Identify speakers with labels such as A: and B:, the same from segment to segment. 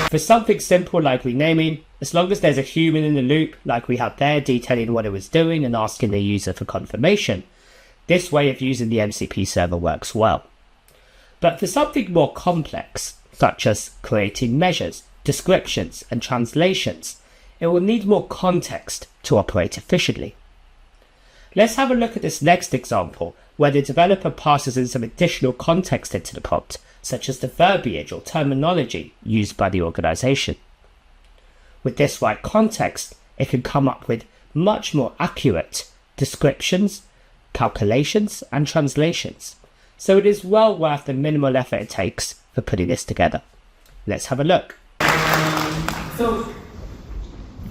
A: For something simple like renaming, as long as there's a human in the loop like we have there detailing what it was doing and asking the user for confirmation, this way of using the MCP server works well. But for something more complex, such as creating measures, descriptions, and translations, it will need more context to operate efficiently. Let's have a look at this next example, where the developer passes in some additional context into the prompt, such as the verbiage or terminology used by the organization. With this right context, it can come up with much more accurate descriptions, calculations, and translations. So it is well worth the minimal effort it takes for putting this together. Let's have a look.
B: So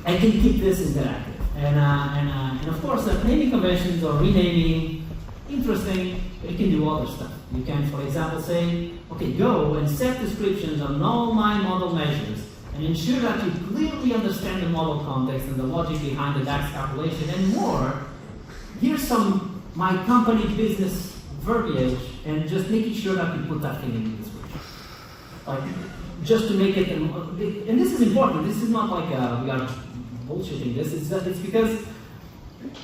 B: I can keep this interactive. And of course, naming conventions or renaming, interesting, it can do other stuff. You can, for example, say, okay, go and set descriptions on all my model measures and ensure that you clearly understand the model context and the logic behind the DAX calculation and more. Here's some my company business verbiage, and just making sure that you put that thing in the description. Like, just to make it, and this is important, this is not like we are bullshitting this, it's because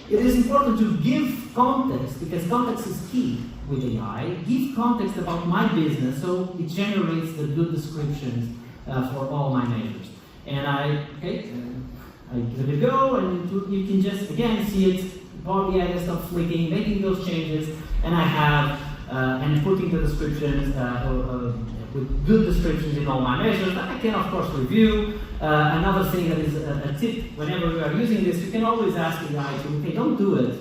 B: it is important to give context, because context is key with AI. Give context about my business so it generates the good descriptions for all my measures. And I give it a go, and you can just, again, see it, Power BI desktop flicking, making those changes, and I have, and putting the descriptions with good descriptions in all my measures that I can, of course, review. Another thing that is a tip, whenever we are using this, you can always ask the guy to, okay, don't do it.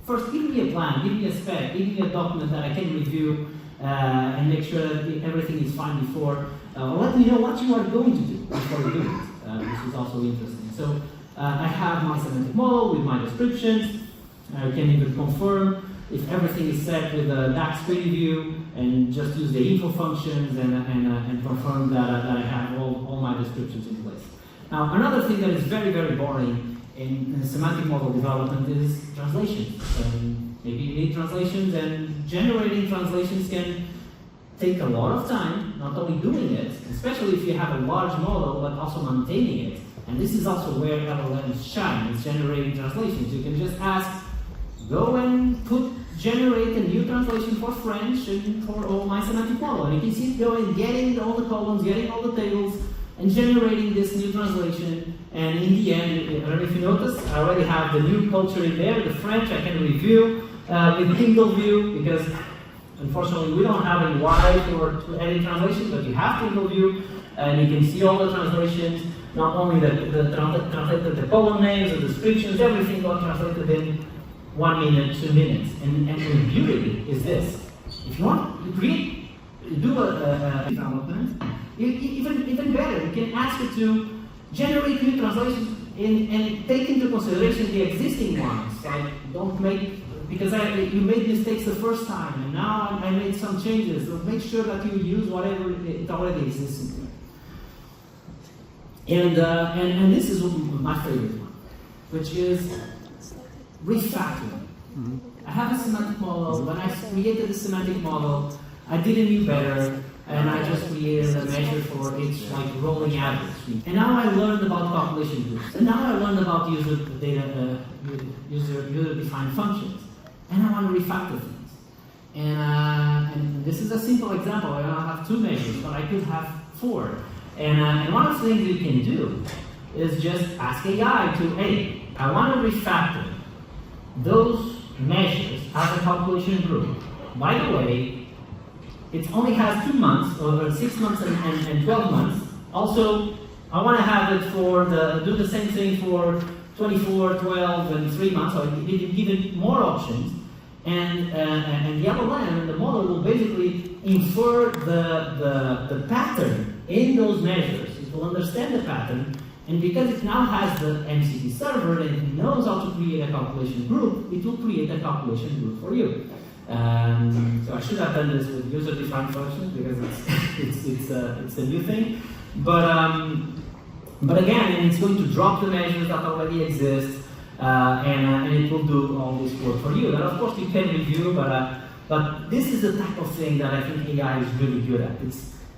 B: First, give me a plan, give me a spec, give me a document that I can review and make sure that everything is fine before. Let me know what you are going to do before you do it. This is also interesting. So I have my semantic model with my descriptions. I can even confirm if everything is set with a DAX preview and just use the info functions and confirm that I have all my descriptions in place. Now, another thing that is very, very boring in semantic model development is translations. Maybe you need translations, and generating translations can take a lot of time, not only doing it, especially if you have a large model, but also maintaining it. And this is also where LLMs shine, is generating translations. You can just ask, go and generate a new translation for French and for all my semantic model. And you can see it going, getting all the columns, getting all the tables, and generating this new translation. And in the end, I don't know if you noticed, I already have the new culture in there, the French I can review with single view, because unfortunately we don't have a UI to edit translations, but you have single view, and you can see all the translations. Not only translated the column names, the descriptions, everything got translated in 1 minute, 2 minutes. And the beauty is this: if you want to do a development, even better, you can ask it to generate new translations and take into consideration the existing ones. Like, don't make, because you made mistakes the first time, and now I made some changes. So make sure that you use whatever it already exists. And this is my favorite one, which is refactoring. I have a semantic model. When I created the semantic model, I didn't do better, and I just created a measure for each rolling average. And now I learned about calculation groups, and now I learned about user-defined functions, and I want to refactor things. And this is a simple example. I don't have 2 measures, but I could have 4. And one of the things you can do is just ask AI to, hey, I want to refactor those measures as a calculation group. By the way, it only has 2 months, or 6 months and 12 months. Also, I want to have it do the same thing for 24, 12, and 3 months, so give it more options. And the LLM, the model, will basically infer the pattern in those measures. It will understand the pattern, and because it now has the MCP server and it knows how to create a calculation group, it will create a calculation group for you. So I should have done this with user-defined functions because it's a new thing. But again, it's going to drop the measures that already exist, and it will do all this work for you. And of course, you can review, but this is the type of thing that I think AI is really good at.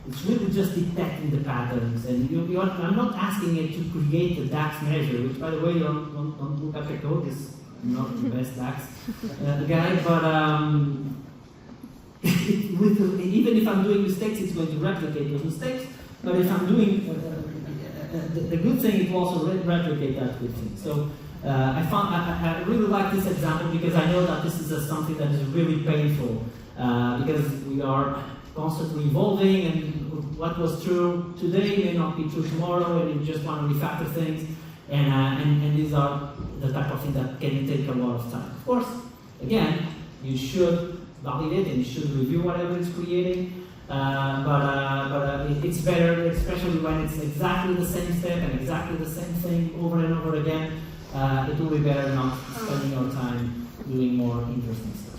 B: It's really just detecting the patterns, and I'm not asking it to create a DAX measure, which, by the way, don't look at the code, is not the best DAX guy, but even if I'm doing mistakes, it's going to replicate those mistakes. But if I'm doing the good thing, it will also replicate that good thing. So I really like this example because I know that this is something that is really painful because we are constantly evolving, and what was true today may not be true tomorrow, and you just want to refactor things, and these are the type of things that can take a lot of time. Of course, again, you should validate and you should review whatever it's creating, but it's better, especially when it's exactly the same step and exactly the same thing over and over again. It will be better not spending your time doing more interesting stuff.